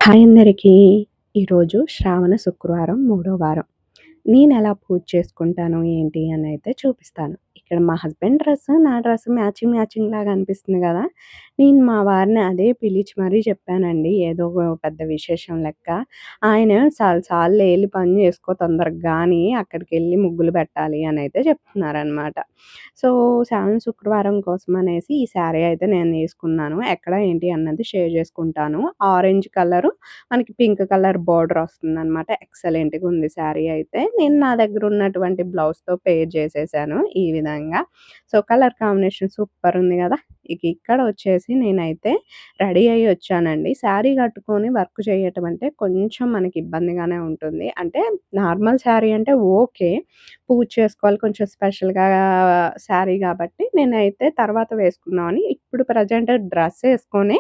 Hi అందరికీ. ఈరోజు శ్రావణ శుక్రవారం మూడో వారం. నేనెలా పూజ చేసుకుంటాను ఏంటి అనైతే చూపిస్తాను. ఇక్కడ మా హస్బెండ్ డ్రెస్, నా డ్రెస్ మ్యాచింగ్ మ్యాచింగ్ లాగా అనిపిస్తుంది గదా! నేను మా వారిని అదే పిలిచి మరీ చెప్పానండి. ఏదో పెద్ద విశేషం లెక్క. ఆయన చాలులే ఎళ్లి పని చేసుకో తొందరగా గాని అక్కడికెళ్ళి ముగ్గులు పెట్టాలి అనైతే చెప్తున్నారనమాట. సో, శ్రావణ శుక్రవారం కోసమనేసి ఈ శారీ అయితే నేను తీసుకున్నాను. ఎక్కడ ఏంటి అన్నది షేర్ చేసుకుంటాను. ఆరెంజ్ కలరు మనకి పింక్ కలర్ బోర్డర్ వస్తుందనమాట. ఎక్సలెంట్‌గా ఉంది శారీ అయితే. నేను నా దగ్గర ఉన్నటువంటి బ్లౌజ్‌తో పేర్ చేసేసాను ఈ విధంగా. సో, కలర్ కాంబినేషన్ సూపర్ ఉంది గదా! ఇక ఇక్కడ వచ్చేసి నేనైతే రెడీ అయ్యి వచ్చానండి. శారీ కట్టుకొని వర్క్ చేయటం అంటే కొంచెం మనకి ఇబ్బందిగానే ఉంటుంది. అంటే నార్మల్ శారీ అంటే ఓకే. పూజ చేసుకోవాలి కొంచెం స్పెషల్‌గా శారీ గాబట్టి నేనైతే తర్వాత వేసుకుందామని ఇప్పుడు ప్రెజెంట్ డ్రెస్ ఏసుకొని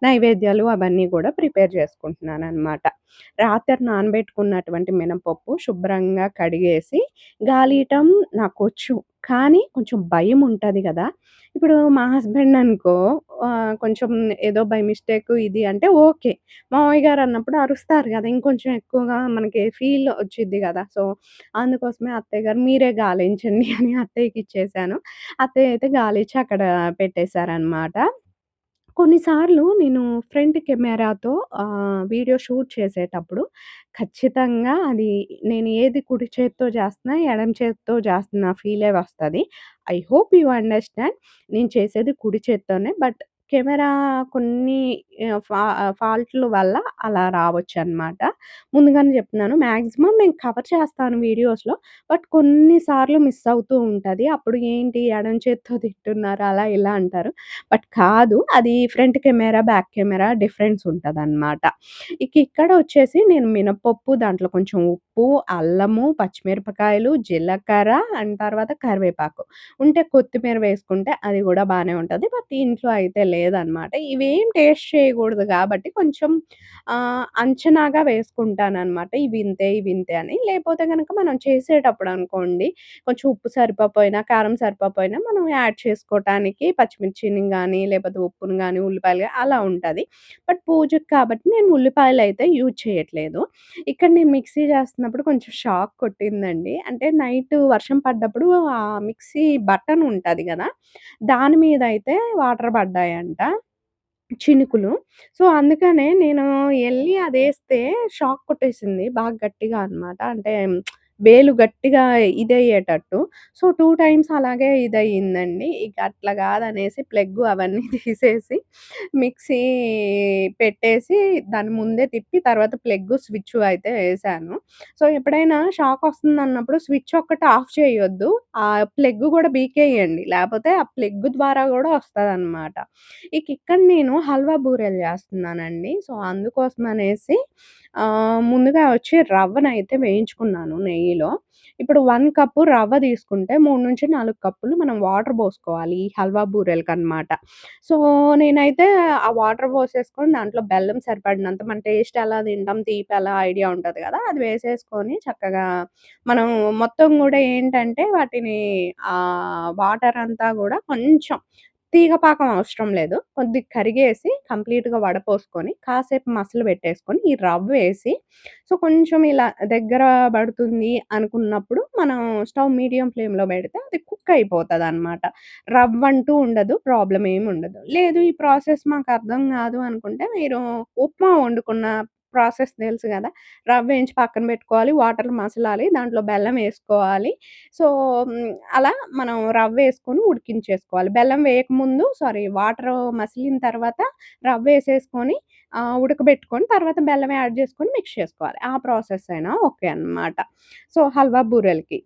నైవేద్యాలు అవన్నీ గూడా ప్రిపేర్ చేసుకుంటున్నాననమాట. రాత్రి నానబెట్టుకున్నటువంటి మినపప్పు శుభ్రంగా కడిగేసి గాలియటం నాకొచ్చు. కానీ కొంచెం భయముంటది గదా! ఇప్పుడు మా హస్బెండ్ అనుకో కొంచెం ఏదో బై మిస్టేక్ ఇది అంటే ఓకే. మామయ్య గారన్నప్పుడు అరుస్తారు గదా! ఇంకొంచెం ఎక్కువగా మనకి ఫీల్ వచ్చిద్ది గదా! సో, అందుకోసమే అత్తయ్య గారు మీరే గాలించండి అని అత్తయ్యకిచ్చేసాను. అత్తయ్య అయితే గాలిచ్చి అక్కడ పెట్టేశారనమాట. కొన్నిసార్లు నేను ఫ్రంట్ కెమెరాతో వీడియో షూట్ చేసేటప్పుడు ఖచ్చితంగా అది నేను ఏది కుడి చేత్తో చేస్తున్నా, ఎడమ చేత్తో చేస్తున్న ఫీలే వస్తది. I hope you understand. నేను చేసేది కుడి చేత్తోనే. బట్ కెమెరా కొన్ని ఫాల్ట్‌ల వల్ల అలా రావచ్చనమాట. ముందుగానే చెప్తున్నాను. మాక్సిమం నేను కవర్ చేస్తాను వీడియోస్‌లో. బట్ కొన్ని సార్లు మిస్ అవుతూ ఉంటది. అప్పుడు ఏంటి ఎడమ చేత్తో తింటున్నారు అలా ఇలా అంటారు. బట్ కాదు. అది front camera, back camera difference ఉంటదనమాట. ఇక ఇక్కడ వచ్చేసి నేను మినపప్పు, దాంట్లో కొంచెం ఉప్పు, అల్లము, పచ్చిమిరపకాయలు, జీలకర్ర అండ్ తర్వాత కరివేపాకు. ఉంటే కొత్తిమీర వేసుకుంటే అది గూడా బానే ఉంటది. బట్ ఇంట్లో అయితే లేదనమాట. ఇవేం టేస్ట్ చేయకూడదు గాబట్టి కొంచెం అంచనాగా వేసుకుంటాననమాట. ఇవింతే, ఇవింతే అని. లేపోతే గనక మనం చేసేటప్పుడు అనుకోండి కొంచెం ఉప్పు సరిపోపోయినా, కారం సరిపోపోయినా మనం యాడ్ చేసుకోటానికి పచ్చిమిర్చిని గానీ, లేపోతే ఉప్పుని గానీ, ఉల్లిపాయలు అలా ఉంటది. బట్ పూజకి కాబట్టి నేను ఉల్లిపాయలైతే యూజ్ చేయట్లేదు. ఇక్కడ నేను మిక్సీ చేస్తున్నప్పుడు కొంచెం షాక్ కొట్టిందండి. అంటే నైట్ వర్షం పడ్డప్పుడు ఆ మిక్సీ బటన్ ఉంటది గదా! దాని మీదయితే వాటర్ పడ్డాయంట. చినుకులు. సో, అందుకనే నేను ఎళ్లి అదేస్తే షాక్ కొట్టేసింది బాగా గట్టిగా అనమాట. అంటే వేలు గట్టిగా ఇదయ్యేటట్టు. సో, 2 టైమ్స్ అలాగే ఇదయిందండి. ఇక అట్లా గాదనేసి ప్లగ్గు అవన్నీ తీసేసి మిక్సీ పెట్టేసి దాన్ని ముందే తిప్పి తర్వాత ప్లగ్గు, స్విచ్చు అయితే ఏశాను. సో, ఎప్పుడైనా షాకొస్తుందన్నప్పుడు స్విచ్ ఒక్కటి ఆఫ్ చేయొద్దు. ఆ ప్లగ్ గూడా పీకేయండి. లేపోతే ఆ ప్లగ్ ద్వారా గూడా వస్తదనమాట. ఇక్కడ నేను హల్వా బూరెలు జేస్తున్నానండి. సో, అందుకోసమనేసి ముందుగా వచ్చి రవ్వనైతే వేయించుకున్నాను నెయ్యిలో. ఇప్పుడు 1 కప్పు రవ్వ తీసుకుంటే 3-4 కప్పులు మనం వాటర్ పోసుకోవాలి. ఈ హల్వా బూరెలకనమాట. సో, నేనైతే ఆ వాటర్ పోసేసుకొని దాంట్లో బెల్లం సరిపడినంత మన టేస్ట్ ఎలా తింటాం, తీపి ఎలా ఐడియా ఉంటది గదా! అది వేసేసుకొని చక్కగా మనం మొత్తం గూడా ఏంటంటే వాటిని వాటర్ అంతా గూడా కొంచెం తీగ పాకం అవసరం లేదు. కొద్దిగా కరిగేసి కంప్లీట్‌గా వడపోసుకొని, కాసేపు మసలబెట్టేసుకొని, ఈ రవ్వేసి సో, కొంచెం ఇలా దగ్గర పడుతుంది అనుకున్నప్పుడు మనం స్టవ్ మీడియం ఫ్లేమ్‌లో పెడితే అది కుక్ అయిపోతదనమాట. రవ్వంటూ ఉండదు. ప్రాబ్లమ్ ఏముండదు. లేదు ఈ ప్రాసెస్ మాకర్థం గాదు అనుకుంటే మీరు ఉప్మా వండుకున్న ప్రాసెస్ తెలుసు గదా! రవ్వేంచి పక్కన పెట్టుకోవాలి. వాటర్ మసలాలి. దాంట్లో బెల్లం ఏసుకోవాలి. సో, అలా మనం రవ్వేసుకొని ఉడికించేసుకోవాలి. బెల్లం వేయకముందు వాటరు మసిలిన తర్వాత రవ్వేసేసుకొని ఉడకబెట్టుకొని తర్వాత బెల్లం యాడ్ చేసుకొని మిక్స్ చేసుకోవాలి. ఆ ప్రాసెస్ అయినా ఓకే అనమాట. సో, హల్వా బూరెలకి.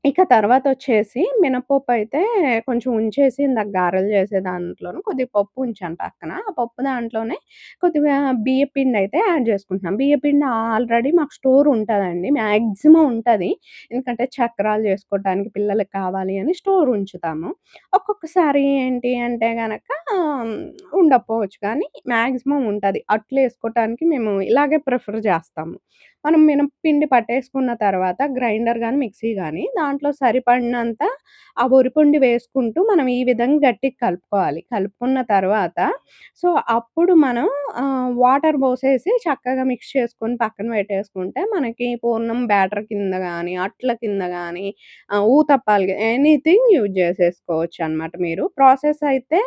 ఇక తర్వాతొచ్చేసి మినపప్పయితే కొంచెం ఉంచేసి ఇందాక గారెలు చేసే దాంట్లోను కొద్దిగా పప్పు ఉంచాను పక్కన. ఆ పప్పు దాంట్లోనే కొద్దిగా బియ్యపిండయితే యాడ్ చేసుకుంటున్నాం. బియ్యపిండి ఆల్రెడీ మాకు స్టోర్ ఉంటదండి. మాక్సిమం ఉంటది. ఎందుకంటే చక్రాలు చేసుకోవటానికి పిల్లలకి కావాలి అని స్టోర్ ఉంచుతాము. ఒక్కొక్కసారి ఏంటి అంటే గనక ఉండకపోవచ్చు కానీ మాక్సిమం ఉంటది. అట్లేసుకోవటానికి మేము ఇలాగే ప్రిఫర్ చేస్తాము. మనం మినపపిండి పట్టేసుకున్న తర్వాత గ్రైండర్ గాని, మిక్సీ గాని దాంట్లో సరిపడినంత ఆ వరిపిండి వేసుకుంటూ మనం ఈ విధంగా గట్టిగా కలుపుకోవాలి. కలుపుకున్న తర్వాత సో, అప్పుడు మనం వాటర్ పోసేసి చక్కగా మిక్స్ చేసుకొని పక్కన పెట్టేసుకుంటే మనకి పూర్ణం బ్యాటర్ కింద గాని, అట్ల కింద గాని ఊతప్పాలకి ఎనీథింగ్ యూజ్ చేసేసుకోవచ్చనమాట మీరు. ప్రాసెస్ అయితే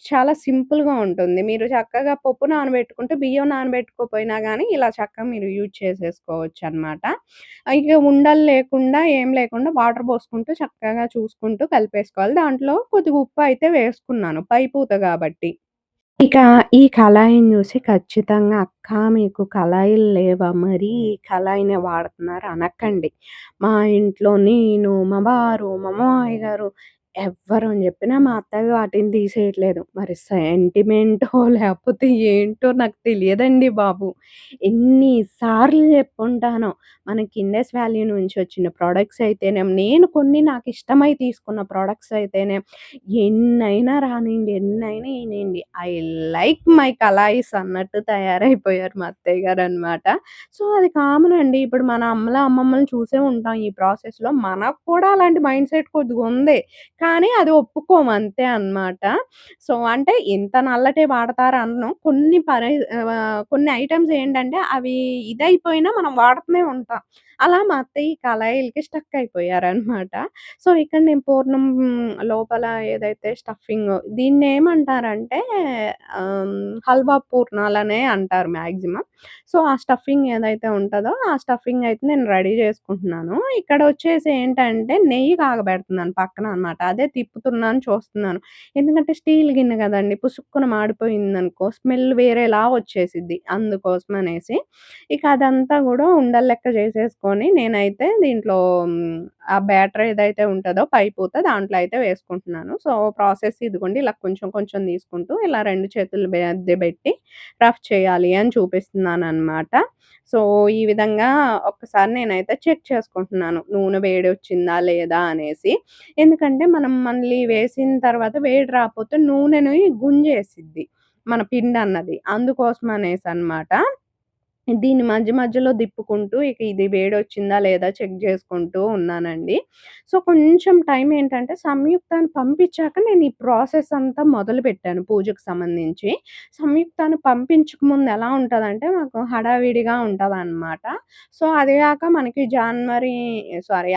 చాలా సింపుల్‌గా ఉంటుంది. మీరు చక్కగా పప్పు నానబెట్టుకుంటే బియ్యం నానబెట్టుకోకపోయినా గానీ ఇలా చక్కగా మీరు యూజ్ చేసేసుకోవచ్చనమాట. ఇక ఉండలు లేకుండా, ఏం లేకుండా వాటర్ పోసుకుంటూ చక్కగా చూసుకుంటూ కలిపేసుకోవాలి. దాంట్లో కొద్దిగా ఉప్పు అయితే వేసుకున్నాను పైపూత గాబట్టి. ఇక ఈ కళాయిని జూసి ఖచ్చితంగా "అక్క మీకు కళాయిలు లేవా మరి? కళాయినే వాడుతున్నారు" అనకండి. మా ఇంట్లో నేను, మా వారు, మా మామయ్య గారు ఎవ్వరం జెప్పినా మా అత్తయ్య వాటిని తీసేయట్లేదు. మరి సెంటిమెంటో లేపోతే ఏంటో నాకు తెలియదండి బాబు. ఎన్ని సార్లు జెప్పుంటానో. మనకి ఇండస్ వ్యాలీ నుంచి వచ్చిన ప్రొడక్ట్స్ అయితేనేం, నేను కొన్ని నాకిష్టమై తీసుకున్న ప్రొడక్ట్స్ అయితేనేం ఎన్నైనా రానియండి, ఎన్నైనా ఈనియండి. ఐ లైక్ మై కలాయిస్ అన్నట్టు తయారైపోయారు మా అత్తయ్య గారనమాట. సో, అది కామన్ అండి. ఇప్పుడు మన అమ్మల, అమ్మమ్మలని చూసే ఉంటాం ఈ ప్రాసెస్‌లో. మనకు కూడా అలాంటి మైండ్ సెట్ కొద్దిగుంది. కానీ అది ఒప్పుకోము అంతే అన్నమాట. సో, అంటే ఇంత నల్లటే వాడతారా అనను. కొన్ని ఐటెమ్స్ ఏంటంటే అవి ఇదైపోయినా మనం వాడుతూనే ఉంటాం. అలా మా అత్తయ్య ఈ కళాయిలకి స్టక్ అయిపోయారనమాట. సో, ఇక్కడ నేను పూర్ణం లోపల ఏదైతే స్టఫింగో దీన్నేమంటారంటే హల్వా పూర్ణాలనే అంటారు మాక్సిమం. సో, ఆ స్టఫింగ్ ఏదైతే ఉంటదో, ఆ స్టఫింగ్ అయితే నేను రెడీ చేసుకుంటున్నాను. ఇక్కడొచ్చేసి ఏంటంటే నెయ్యి కాగబెడుతున్నాను పక్కన అనమాట. అదే తిప్పుతున్నాను, చూస్తున్నాను. ఎందుకంటే స్టీల్ గిన్నె గదండీ! పుసుక్కున మాడిపోయిందనుకో స్మెల్ వేరేలా వచ్చేసిద్ది. అందుకోసమనేసి. ఇక అదంతా గూడా ఉండలు లెక్క చేసేసుకొని నేనైతే దీంట్లో ఆ బ్యాటర్ ఏదైతే ఉంటదో పైపూత దాంట్లో అయితే వేసుకుంటున్నాను. సో, ప్రాసెస్ ఇదిగోండి ఇలా కొంచెం కొంచెం తీసుకుంటూ ఇలా 2 చేతులు మధ్య బెట్టి రఫ్ చేయాలి అని చూపిస్తున్నాననమాట. సో, ఈ విధంగా ఒక్కసారి నేనైతే చెక్ చేసుకుంటున్నాను. నూనె వేడొచ్చిందా లేదా అనేసి. ఎందుకంటే మనం మళ్ళీ వేసిన తర్వాత వేడి రాపోతే నూనెని గుంజేసిద్ది. మన పిండన్నది. అందుకోసమనేసనమాట. దీన్ని మధ్య మధ్యలో దిప్పుకుంటూ ఇక ఇది వేడొచ్చిందా లేదా చెక్ జేసుకుంటూ ఉన్నానండి. సో, కొంచెం టైం ఏంటంటే సంయుక్తాన్ని పంపించాక నేను ఈ ప్రాసెస్ అంతా మొదలుపెట్టాను పూజకు సంబంధించి. సంయుక్తాన్ని పంపించక ముందు ఎలా ఉంటదంటే మాకు హడావిడిగా ఉంటదనమాట. సో, అది గాక మనకి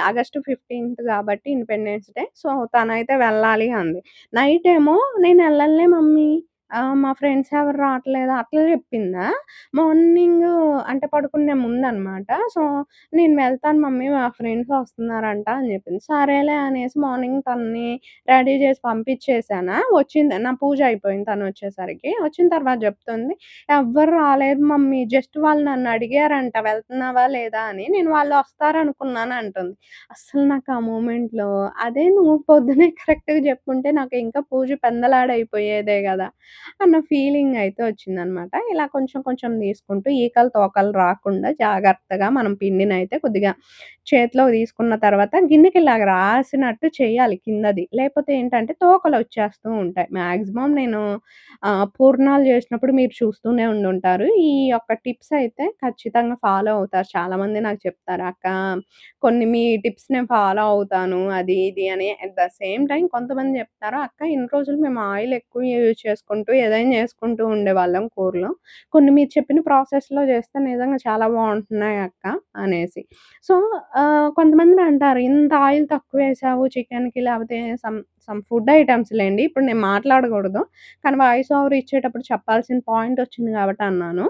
ఆగస్ట్ 15థ్ గాబట్టి ఇండిపెండెన్స్ డే. సో, తనైతే వెళ్ళాలి అంది. నైటేమో "నేనెళ్ళనులే మమ్మీ మా ఫ్రెండ్స్ ఎవరు రాట్లేదా" అట్లా జెప్పిందా. మార్నింగు అంటే పడుకునే ముందనమాట. సో, "నేను వెళ్తాను మమ్మీ మా ఫ్రెండ్స్ వస్తున్నారంట" అని జెప్పింది. సరేలే అనేసి మార్నింగ్ తనని రెడీ జేసి పంపించేసానా. వచ్చింది నా పూజ అయిపోయింది తనొచ్చేసరికి. వచ్చిన తర్వాత జెప్తుంది, "ఎవ్వరు రాలేదు మమ్మీ. జస్ట్ వాళ్ళు నన్నడిగారంట వెళ్తున్నావా లేదా అని. నేను వాళ్ళొస్తారనుకున్నాను" అంటుంది. అస్సలు నాకు ఆ మూమెంట్‌లో అదే నువ్వు పొద్దున్నే కరెక్ట్‌గా జెప్పుంటే నాకు ఇంకా పూజ పెందలాడైపోయేదే గదా! అన్న ఫీలింగ్ అయితే వచ్చిందనమాట. ఇలా కొంచెం కొంచెం తీసుకుంటూ ఈకలు, తోకలు రాకుండా జాగ్రత్తగా మనం పిండినైతే కొద్దిగా చేతిలోకి తీసుకున్న తర్వాత గిన్నెకిలాగ రాసినట్టు చేయాలి కిందది. లేపోతే ఏంటంటే తోకలొచ్చేస్తూ ఉంటాయి. మాక్సిమం నేను పూర్ణాలు చేసినప్పుడు మీరు చూస్తూనే ఉండుంటారు. ఈ యొక్క టిప్స్ అయితే ఖచ్చితంగా ఫాలో అవుతారు. చాలామంది నాకు చెప్తారు, "అక్క కొన్ని మీ టిప్స్ నేను ఫాలో అవుతాను." అది ఇది అని. అట్ ద సేమ్ టైమ్ కొంతమంది చెప్తారు, "అక్క ఇన్ని రోజులు మేము ఆయిల్ ఎక్కువ యూజ్ చేసుకుంటూ ఏదైనా చేసుకుంటూ ఉండేవాళ్ళం కూరలు. కొన్ని మీరు చెప్పిన ప్రాసెస్‌లో చేస్తే నిజంగా చాలా బావుంటున్నాయి అక్క" అనేసి. సో, కొంతమంది అంటారు, "ఇంత ఆయిల్ తక్కువేసావు చికెన్‌కి లేపోతే సమ్ ఫుడ్ ఐటెమ్స్ లెండి. ఇప్పుడు నేను మాట్లాడకూడదు. కానీ వాయిస్ ఓవర్ ఇచ్చేటప్పుడు చెప్పాల్సిన పాయింట్ వచ్చింది కాబట్టి అన్నాను.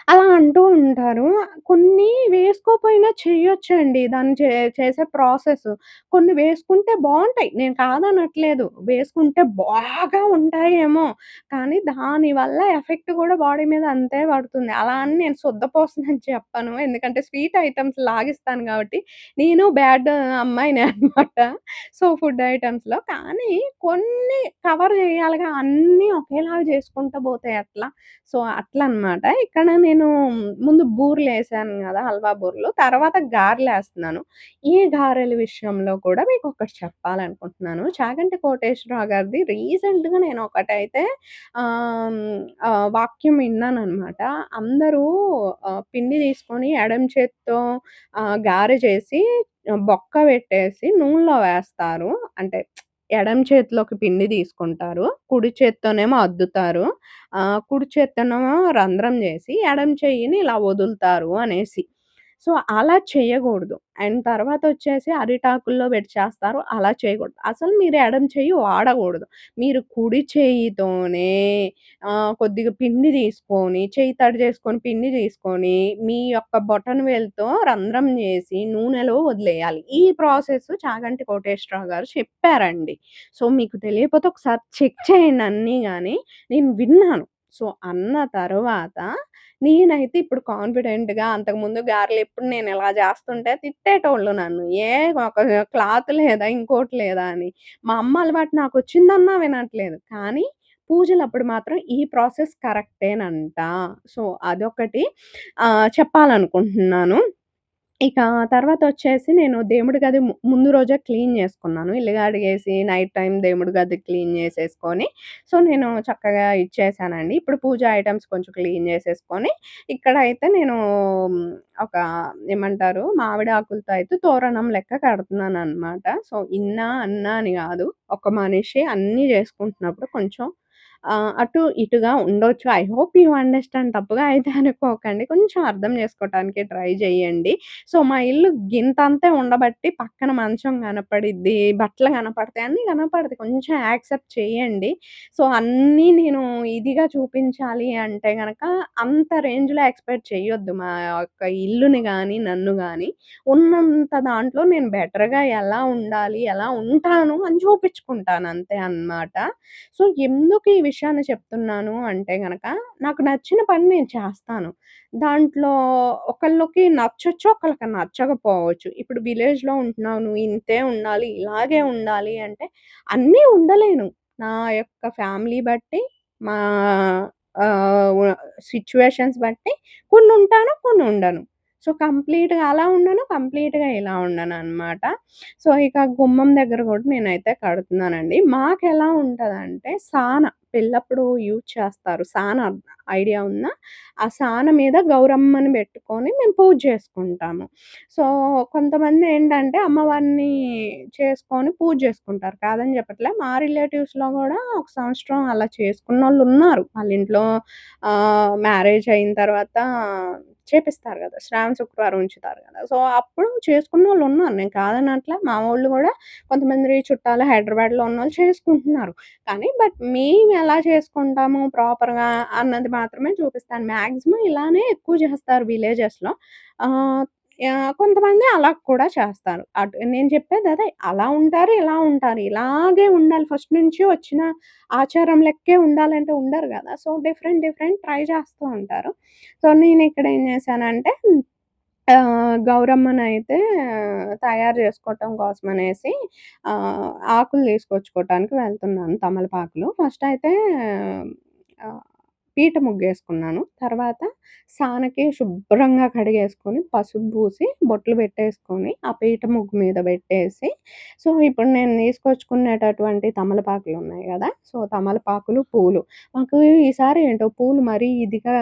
అలా అంటూ ఉంటారు. కొన్ని వేసుకోపోయినా చెయ్యొచ్చండి. దాన్ని చేసే ప్రాసెస్. కొన్ని వేసుకుంటే బావుంటాయి. నేను కాదనట్లేదు. వేసుకుంటే బాగా ఉంటాయేమో! కానీ దానివల్ల ఎఫెక్ట్ కూడా బాడీ మీద అంతే పడుతుంది. అలా అని నేను సుద్దపోసనని చెప్పను. ఎందుకంటే స్వీట్ ఐటెమ్స్ లాగిస్తాను కాబట్టి. నేను బ్యాడ్ అమ్మాయినే అనమాట. సో, ఫుడ్ ఐటెమ్స్‌లో. కానీ కొన్ని కవర్ చేయాలిగా అన్నీ ఒకేలాగా చేసుకుంటా పోతే ఎట్లా? సో, అట్లనమాట. ఇక్కడ నేను నేను ముందు బూరెలేసాను గదా! హల్వా బూరెలు. తర్వాత గారెలేస్తున్నాను. ఈ గారెల విషయంలో కూడా మీకొకటి చెప్పాలనుకుంటున్నాను. చాగంటి కోటేశ్వరరావు గారిది రీసెంట్‌గా నేనొకటైతే వాక్యం విన్నాననమాట. అందరూ పిండి తీసుకొని ఎడమ చేత్తో గారె చేసి బొక్క పెట్టేసి నూనెలో వేస్తారు. అంటే ఎడమ చేతిలోకి పిండి తీసుకుంటారు. కుడి చేత్తోనేమో అద్దుతారు. కుడి చేత్తోనేమో రంధ్రం చేసి, ఎడమ చెయ్యిని ఇలా వదులుతారు అనేసి. సో, అలా చేయగూడదు. అండ్ తర్వాతొచ్చేసి అరిటాకుల్లో పెట్టి చేస్తారు. అలా చేయకూడదు. అసలు మీరు ఎడమ చెయ్యి వాడగూడదు. మీరు కుడి చేయితోనే కొద్దిగా పిండి తీసుకొని, చెయ్యి తడి చేసుకొని, పిండి తీసుకొని, మీ యొక్క బొటన వేలుతో రంధ్రం చేసి నూనెలో వదిలేయాలి. ఈ ప్రాసెస్ చాగంటి కోటేశ్వరరావు గారు చెప్పారండి. సో, మీకు తెలియకపోతే ఒకసారి చెక్ చేయండి అన్నీ గాని. నేను విన్నాను. సో, అన్న తరువాత నేనైతే ఇప్పుడు కాన్ఫిడెంట్‌గా అంతకుముందు గారెలెప్పుడు నేనిలా జేస్తుంటే తిట్టేటోళ్ళు నన్ను. ఒక క్లాత్ లేదా, ఇంకోటి లేదా అని. మా అమ్మ అలవాటు నాకొచ్చిందన్నా వినట్లేదు. కానీ పూజలప్పుడు మాత్రం ఈ ప్రాసెస్ కరెక్టేనంట. సో, అదొకటి చెప్పాలనుకుంటున్నాను. ఇక తర్వాతొచ్చేసి నేను దేవుడి గది ముందు రోజే క్లీన్ జేసుకున్నాను. ఇల్లు కడిగేసి నైట్ టైమ్ దేవుడి గది క్లీన్ జేసేసుకొని, సో, నేను చక్కగా ఇచ్చేసానండి. ఇప్పుడు పూజ ఐటెమ్స్ కొంచెం క్లీన్ జేసేసుకొని, ఇక్కడైతే నేను ఒక ఏమంటారు మామిడి ఆకులతో అయితే తోరణం లెక్క కడుతున్నాననమాట. సో, ఇన్నా, అన్నా అని గాదు. ఒక మనిషి అన్నీ జేసుకుంటున్నప్పుడు కొంచెం అటు ఇటుగా ఉండొచ్చు. ఐ హోప్ యూ అండర్‌స్టాండ్ తప్పుగా అయితే అనుకోకండి. కొంచెం అర్థం చేసుకోవటానికి ట్రై జేయండి. సో, మా ఇల్లు గింతంతే ఉండబట్టి పక్కన మంచం కనపడిద్ది, బట్టలు కనపడతాయి, అన్నీ కనపడతాయి. కొంచెం యాక్సెప్ట్ చేయండి. సో, అన్నీ నేను ఇదిగా చూపించాలి అంటే గనక అంత రేంజ్‌లో ఎక్స్‌పెక్ట్ చేయొద్దు మా యొక్క ఇల్లుని గాని, నన్ను గాని. ఉన్నంత దాంట్లో నేను బెటర్‌గా ఎలా ఉండాలి, ఎలా ఉంటాను అని చూపించుకుంటాను అంతే అన్నమాట. సో, ఎందుకు ఈ విషయాన్ని చెప్తున్నాను అంటే గనక, నాకు నచ్చిన పని నేను చేస్తాను. దాంట్లో ఒకళ్ళకి నచ్చొచ్చు, ఒకళ్ళకి నచ్చకపోవచ్చు. ఇప్పుడు విలేజ్‌లో ఉంటున్నావు, నువ్వు ఇంతే ఉండాలి, ఇలాగే ఉండాలి అంటే అన్నీ ఉండలేను. నా యొక్క ఫ్యామిలీ బట్టి, మా వ సిట్యుయేషన్స్ బట్టి కొన్నుంటాను, కొన్నుండను. సో, కంప్లీట్‌గా అలా ఉండను, కంప్లీట్‌గా ఇలా ఉండననమాట. సో, ఇక గుమ్మం దగ్గర గూడా నేనైతే కడుతున్నానండి. మాకెలా ఉంటదంటే సాన పెళ్ళప్పుడు యూజ్ చేస్తారు. సాన ఐడియా ఉందా? ఆ సాన మీద గౌరమ్మని బెట్టుకొని మేము పూజ చేసుకుంటాము. సో, కొంతమందేంటంటే అమ్మవారిని చేసుకొని పూజ చేసుకుంటారు. కాదని చెప్పట్లే. మా రిలేటివ్స్‌లో గూడా ఒక సంవత్సరం అలా చేసుకున్నోళ్ళున్నారు. వాళ్ళింట్లో మ్యారేజ్ అయిన తర్వాత చేపిస్తారు గదా! శ్రావణ శుక్రవారం ఉంచుతారు గదా! సో, అప్పుడు చేసుకున్నోళ్ళున్నారు. నేను కాదనట్లా. మా వోళ్ళు గూడా కొంతమంది చుట్టాలు హైదరాబాద్‌లో ఉన్నోళ్ళు చేసుకుంటున్నారు. కానీ మేమెలా చేసుకుంటాము ప్రాపర్‌గా అన్నది మాత్రమే చూపిస్తాను. మాక్సిమం ఇలానే ఎక్కువ చేస్తారు విలేజెస్‌లో. ఆహ్, కొంతమంది అలా కూడా చేస్తారు. నేను చెప్పేదదే. అలా ఉంటారు, ఇలా ఉంటారు. ఇలాగే ఉండాలి ఫస్ట్ నుంచి వచ్చిన ఆచారం లెక్కే ఉండాలంటే ఉండరు గదా! సో, డిఫరెంట్ డిఫరెంట్ ట్రై చేస్తూ ఉంటారు. సో, నేనిక్కడ ఏం చేశానంటే గౌరమ్మనైతే తయారు చేసుకోవటం కోసమనేసి ఆకులు తీసుకొచ్చుకోవటానికి వెళ్తున్నాను తమలపాకులు. ఫస్టయితే ఆహ్, పీట ముగ్గేసుకున్నాను. తర్వాత సానకి శుభ్రంగా కడిగేసుకొని, పసుపు పూసి, బొట్లు పెట్టేసుకొని, ఆ పీట ముగ్గు మీద పెట్టేసి, సో, ఇప్పుడు నేను తీసుకొచ్చుకునేటటువంటి తమలపాకులున్నాయి గదా! సో, తమలపాకులు, పూలు. మాకు ఈసారి ఏంటో పూలు మరీ ఇదిగా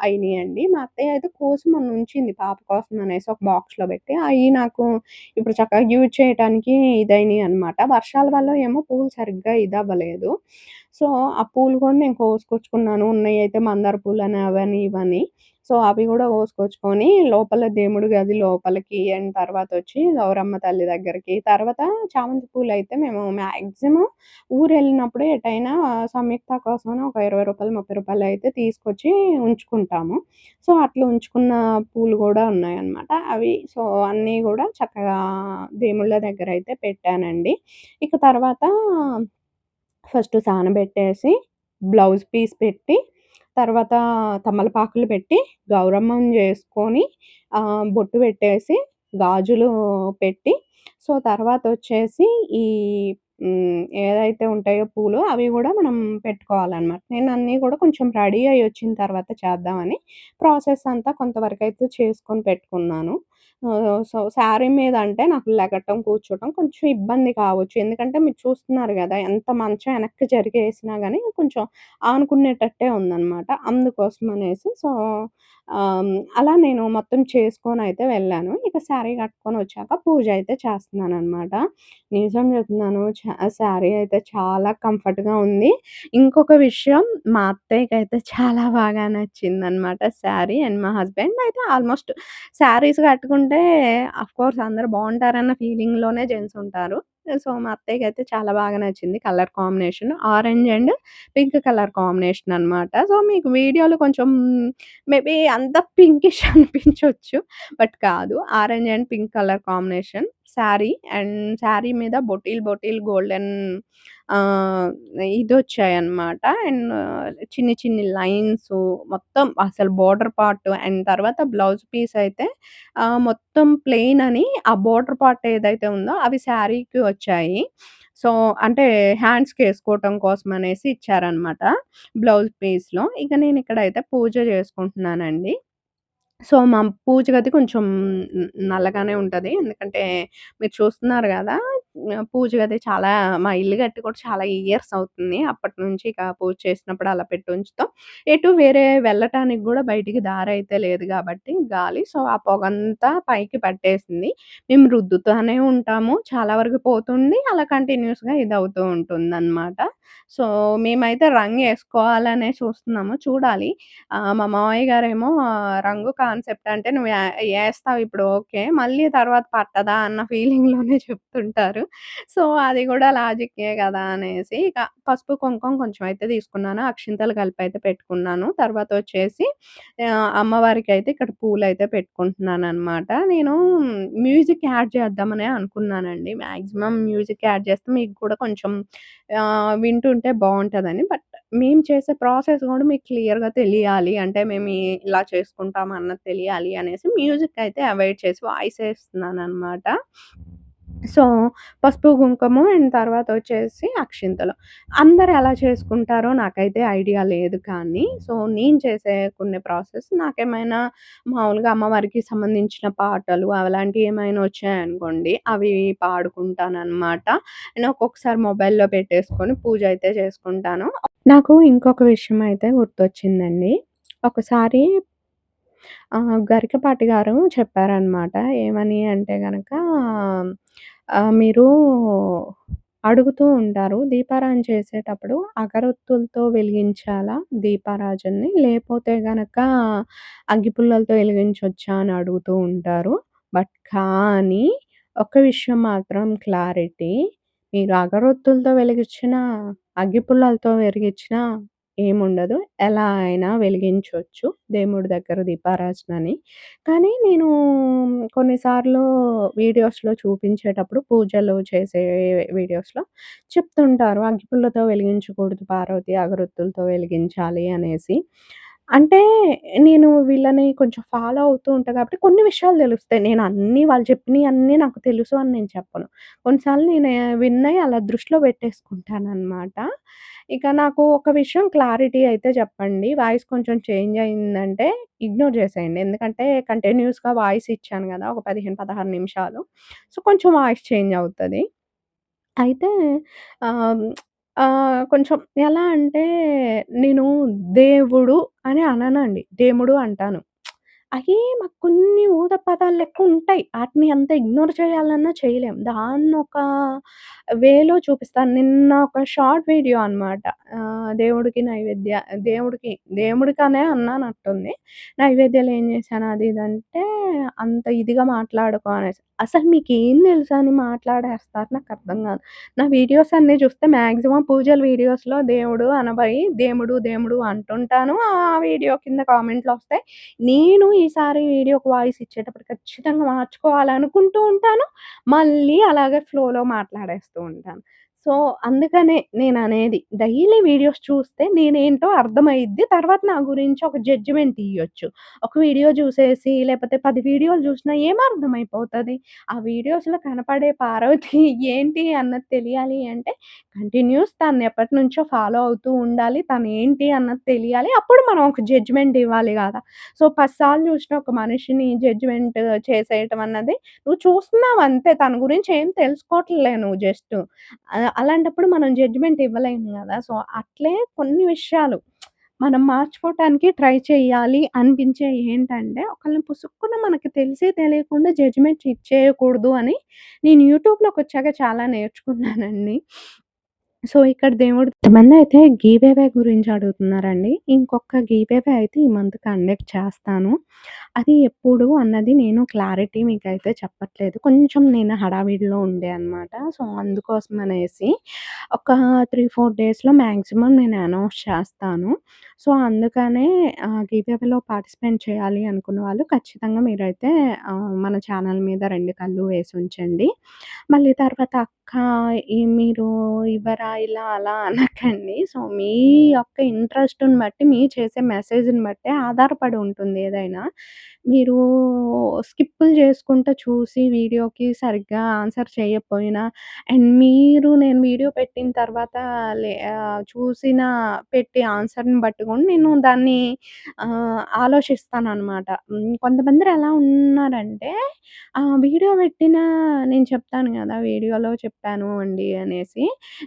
అయినియండి. మా అత్తయ్య అయితే కోసి మొన్న ఉంచింది పాప కోసం అనేసి ఒక బాక్స్‌లో పెట్టి. అయి నాకు ఇప్పుడు చక్కగా యూజ్ చేయటానికి ఇదయినియనమాట. వర్షాల వల్ల ఏమో పూలు సరిగ్గా ఇదవ్వలేదు. సో, ఆ పూలు కూడా నేను కోసుకొచ్చుకున్నాను. ఉన్నయయితే మందార పూలని అవని, ఇవని. సో, అవి గూడా కోసుకొచ్చుకొని లోపల దేవుడి గది లోపలికి అండ్ తర్వాతొచ్చి గౌరమ్మ తల్లి దగ్గరికి, తర్వాత చామంతి పూలయితే మేము మాక్సిమం ఊరెళ్ళినప్పుడు ఎటైనా సంయుక్త కోసమని ఒక రూ. 20, రూ. 30 అయితే తీసుకొచ్చి ఉంచుకుంటాము. సో, అట్లా ఉంచుకున్న పూలు గూడా ఉన్నాయన్నమాట. అవి సో, అన్నీ గూడా చక్కగా దేవుళ్ళ దగ్గరైతే పెట్టానండి. ఇక తర్వాత ఫస్ట్ సానబెట్టేసి, బ్లౌజ్ పీస్ పెట్టి, తర్వాత తమలపాకులు పెట్టి, గౌరమ్మని జేసుకొని, బొట్టు పెట్టేసి, గాజులు పెట్టి, సో, తర్వాతొచ్చేసి ఈ ఏదైతే ఉంటాయో పూలు అవి గూడా మనం పెట్టుకోవాలనమాట. నేను అన్నీ గూడా కొంచెం రెడీ అయ్యొచ్చిన తర్వాత చేద్దామని ప్రాసెస్ అంతా కొంతవరకైతే చేసుకొని పెట్టుకున్నాను. సో, శారీ మీద అంటే నాకు లెగటం, కూర్చోటం కొంచెం ఇబ్బంది కావచ్చు. ఎందుకంటే మీరు చూస్తున్నారు గదా! ఎంత మంచం వెనక్కి జరిగేసినా గానీ కొంచెం ఆనుకునేటట్టే ఉందనమాట. అందుకోసమనేసి ఆహ్, అలా నేను మొత్తం చేసుకొనైతే వెళ్ళాను. ఇక శారీ కట్టుకొనొచ్చాక పూజ అయితే చేస్తున్నాననమాట. నిజం చెప్తున్నాను. శారీ అయితే చాలా కంఫర్ట్‌గా ఉంది. ఇంకొక విషయం మా అత్తయ్యకైతే చాలా బాగా నచ్చిందనమాట శారీ. అండ్ మా హస్బెండ్ అయితే ఆల్‌మోస్ట్ శారీస్ కట్టుకుంటే ఆఫ్‌కోర్స్ అందరూ బావుంటారన్న ఫీలింగ్‌లోనే జెంట్స్ ఉంటారు. సో, మా అత్తయ్యకైతే చాలా బాగా నచ్చింది colour combination. Orange and pink colour combination అనమాట. సో, మీకు వీడియోలో కొంచెం మేబీ అంత పింకిష్ అనిపించొచ్చు. బట్ కాదు. Orange and pink colour combination sari and sari మీద బొటీల్ గోల్డెన్ ఆహ్, ఇదొచ్చాయన్నమాట. అండ్ చిన్ని చిన్ని లైన్సు మొత్తం అసలు బోర్డర్ పార్ట్ అండ్ తర్వాత బ్లౌజ్ పీస్ అయితే మొత్తం ప్లెయిన్ అని ఆ బోర్డర్ పార్ట్ ఏదైతే ఉందో అవి శారీకి వచ్చాయి. సో, అంటే హ్యాండ్స్‌కేసుకోవటం కోసం అనేసి ఇచ్చారన్నమాట బ్లౌజ్ పీస్‌లో. ఇక నేనిక్కడైతే పూజ చేసుకుంటున్నానండి. సో, మా పూజ గది కొంచెం నల్లగానే ఉంటది. ఎందుకంటే మీరు చూస్తున్నారు గదా! పూజ గది చాలా మా ఇల్లు కట్టి కూడా చాలా ఇయర్స్ అవుతుంది. అప్పటినుంచి ఇక పూజ చేసినప్పుడు అలా పెట్టి ఉంచుతాం. ఎటు వేరే వెళ్ళటానికి గూడా బయటికి దారైతే లేదు గాబట్టి గాలి. సో, ఆ పొగంతా పైకి పట్టేసింది. మేము రుద్దుతానే ఉంటాము. చాలా వరకు పోతుంది. అలా కంటిన్యూయస్‌గా ఇదవుతూ ఉంటుందనమాట. సో, మేమైతే రంగేసుకోవాలనే చూస్తున్నాము. చూడాలి. మా మామయ్య గారేమో రంగు కాన్సెప్ట్ అంటే "నువ్వు ఏస్తావు ఇప్పుడు ఓకే. మళ్ళీ తర్వాత పట్టదా" అన్న ఫీలింగ్‌లోనే చెప్తుంటారు. సో, అది గూడా లాజిక్కే గదా! అనేసి ఇక పసుపు, కుంకుమ కొంచెం అయితే తీసుకున్నాను. అక్షింతలు కలిపైతే పెట్టుకున్నాను. తర్వాతొచ్చేసి అమ్మవారికైతే ఇక్కడ పూలైతే పెట్టుకుంటున్నాననమాట. నేను మ్యూజిక్ యాడ్ చేద్దామనే అనుకున్నానండి. మాక్సిమం మ్యూజిక్ యాడ్ చేస్తే మీకు కూడా కొంచెం వింటుంటే బావుంటదని. బట్ మేము చేసే ప్రాసెస్ గూడా మీకు క్లియర్‌గా తెలియాలి. అంటే మేము ఇలా చేసుకుంటాం అన్నది తెలియాలి అనేసి మ్యూజిక్ అయితే అవాయిడ్ చేసి వాయిసే ఇస్తున్నాననమాట. సో, పసుపు, కుంకుమ అండ్ తర్వాతొచ్చేసి అక్షింతలు. అందరూ ఎలా చేసుకుంటారో నాకైతే ఐడియా లేదు కానీ, సో, నేను చేసుకునే ప్రాసెస్ నాకేమైనా మామూలుగా అమ్మవారికి సంబంధించిన పాటలు అలాంటివి ఏమైనా వచ్చాయనుకోండి, అవి పాడుకుంటాననమాట. అండ్ ఒక్కొక్కసారి మొబైల్‌లో పెట్టేసుకొని పూజ అయితే చేసుకుంటాను. నాకు ఇంకొక విషయం అయితే గుర్తొచ్చిందండి. ఒకసారి గరికపాటి గారు చెప్పారనమాట. ఏమని అంటే గనక మీరు అడుగుతూ ఉంటారు. దీపారాధన చేసేటప్పుడు అగరొత్తులతో వెలిగించాలా దీపారాజనని? లేపోతే గనక అగ్గిపుల్లలతో వెలిగించొచ్చా అని అడుగుతూ ఉంటారు. బట్ కానీ ఒక విషయం మాత్రం క్లారిటీ. మీరు అగరొత్తులతో వెలిగించినా, అగ్గిపుల్లలతో వెలిగించినా ఏముండదు. ఎలా అయినా వెలిగించొచ్చు దేవుడి దగ్గర దీపారాజనని. కానీ నేను కొన్నిసార్లు వీడియోస్‌లో చూపించేటప్పుడు పూజలు చేసే వీడియోస్‌లో చెప్తుంటారు. అగ్గిపుల్లతో వెలిగించకూడదు పార్వతి, అగరొత్తులతో వెలిగించాలి అనేసి. అంటే నేను వీళ్ళని కొంచెం ఫాలో అవుతూ ఉంటా కాబట్టి కొన్ని విషయాలు తెలుస్తాయి. నేను అన్నీ వాళ్ళు చెప్పినయన్నీ నాకు తెలుసు అని నేను చెప్పను. కొన్నిసార్లు నేను విన్నయి అలా దృష్టిలో పెట్టేసుకుంటాననమాట. ఇక నాకు ఒక విషయం క్లారిటీ అయితే చెప్పండి. వాయిస్ కొంచెం చేంజ్ అయిందంటే ఇగ్నోర్ చేసేయండి. ఎందుకంటే కంటిన్యూయస్‌గా వాయిస్ ఇచ్చాను గదా! ఒక 15, 16 నిమిషాలు. సో, కొంచెం వాయిస్ చేంజ్ అవుతది. అయితే ఆహ్, కొంచెం ఎలా అంటే నేను దేవుడు అని అననండి. దేముడు అంటాను. అయి మాకు కొన్ని ఊత పదాలు లెక్క ఉంటాయి. ఆటిని అంత ఇగ్నోర్ చేయాలన్నా చేయలేం. దాన్నొక వేలో చూపిస్తాను. నిన్న ఒక షార్ట్ వీడియో అనమాట. దేవుడికి దేవుడికి దేవుడికనే అన్నానట్టుంది. నైవేద్యాలు ఏం చేశాను అది ఇది అంటే, అంత ఇదిగా మాట్లాడకు అనేసి. అసలు మీకేం తెలుసని మాట్లాడేస్తారు నాకర్థం కాదు. నా వీడియోస్ అన్నీ చూస్తే మాక్సిమం పూజల వీడియోస్‌లో దేవుడు అనబోయి దేముడు అంటుంటాను. ఆ వీడియో కింద కామెంట్‌లొస్తాయి. నేను ఈసారి వీడియోకి వాయిస్ ఇచ్చేటప్పుడు ఖచ్చితంగా మార్చుకోవాలనుకుంటూ ఉంటాను. మళ్ళీ అలాగే ఫ్లోలో మాట్లాడేస్తూ ఉంటాను. సో, అందుకనే నేననేది. డైలీ వీడియోస్ చూస్తే నేనేంటో అర్థమైద్ది. తర్వాత నా గురించి ఒక జడ్జిమెంట్ ఇయ్యొచ్చు. ఒక వీడియో చూసేసి లేపోతే 10 వీడియోలు చూసినా ఏమర్థమైపోతది? ఆ వీడియోస్‌లో కనపడే పార్వతి ఏంటి అన్నది తెలియాలి అంటే కంటిన్యూస్ తనెప్పటినుంచో ఫాలో అవుతూ ఉండాలి. తనేంటి అన్నది తెలియాలి. అప్పుడు మనం ఒక జడ్జిమెంట్ ఇవ్వాలి గదా! సో, 10 సార్లు చూసిన ఒక మనిషిని జడ్జిమెంట్ చేసేయటం అన్నది నువ్వు చూస్తున్నావంతే. తన గురించి ఏం తెలుసుకోవట్లే నువ్వు జస్ట్. అలాంటప్పుడు మనం జడ్జిమెంట్ ఇవ్వలేము గదా! సో, అట్లే కొన్ని విషయాలు మనం మార్చుకోవటానికి ట్రై చేయాలి అనిపించేయి ఏంటంటే, ఒకళ్ళని పుసుక్కున మనకి తెలిసి తెలియకుండా జడ్జిమెంట్ ఇచ్చేయకూడదు అని నేను యూట్యూబ్‌లోకొచ్చాక చాలా నేర్చుకున్నానండి. సో, ఇక్కడ దేవుడు కొంతమందయితే గివ్ అవే గురించి అడుగుతున్నారండి. ఇంకొక గివ్ అవే అయితే ఈ మంత్ కండక్ట్ చేస్తాను. అది ఎప్పుడు అన్నది నేను క్లారిటీ మీకైతే చెప్పట్లేదు. కొంచెం నేను హడావిడిలో ఉండే అనమాట. సో, అందుకోసమనేసి ఒక 3, 4 డేస్‌లో మాక్సిమం నేను అనౌన్స్ చేస్తాను. సో, అందుకనే గివ్ అవేలో పార్టిసిపేట్ చేయాలి అనుకున్న వాళ్ళు ఖచ్చితంగా మీరైతే మన ఛానల్ మీద 2 కళ్ళు వేసుంచండి. మళ్ళీ తర్వాత అక్క మీరు ఇవ్వరా ఇలా అలా అనకండి. సో, మీ యొక్క ఇంట్రెస్ట్‌ని బట్టి మీరు చేసే మెసేజ్‌ని బట్టే ఆధారపడి ఉంటుంది ఏదైనా. మీరు స్కిప్పులు చేసుకుంటూ చూసి వీడియోకి సరిగ్గా ఆన్సర్ చేయకపోయినా అండ్ నేను వీడియో పెట్టిన తర్వాత చూసిన పెట్టి ఆన్సర్‌ని బట్టి కూడా నేను దాన్ని ఆలోచిస్తాననమాట. కొంతమందిరు ఎలా ఉన్నారంటే వీడియో పెట్టినా నేను చెప్తాను గదా! వీడియోలో చెప్పాను అండి అనేసి.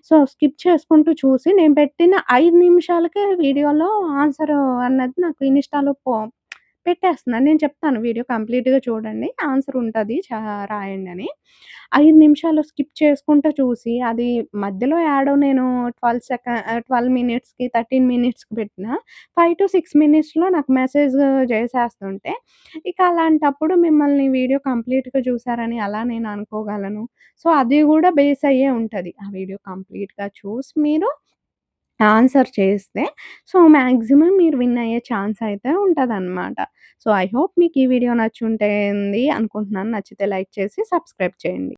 సో, స్కిప్ చేసుకుంటూ చూసి నేను పెట్టిన 5 నిమిషాలకే వీడియోలో ఆన్సరు అన్నది నాకు ఇన్‌స్టాలో పెట్టేస్తున్నాను. నేను చెప్తాను వీడియో కంప్లీట్‌గా చూడండి. ఆన్సర్ ఉంటది రాయండని. 5 నిమిషాలు స్కిప్ చేసుకుంటూ చూసి అది మధ్యలో యాడో నేను 12 మినిట్స్‌కి, 13 మినిట్స్‌కి పెట్టిన 5-6 మినిట్స్‌లో నాకు మెసేజ్ చేసేస్తుంటే, ఇక అలాంటప్పుడు మిమ్మల్ని వీడియో కంప్లీట్‌గా చూసారని ఎలా నేను అనుకోగలను? సో, అది గూడా బేస్ అయ్యే ఉంటది. ఆ వీడియో కంప్లీట్‌గా చూసి మీరు ఆన్సర్ చేస్తే సో, మాక్సిమం మీరు విన్ అయ్యే ఛాన్స్ అయితే ఉంటదనమాట. సో, ఐ హోప్ మీకు ఈ వీడియో నచ్చుంటుంది అనుకుంటున్నాను. నచ్చితే లైక్ చేసి సబ్స్క్రైబ్ చేయండి.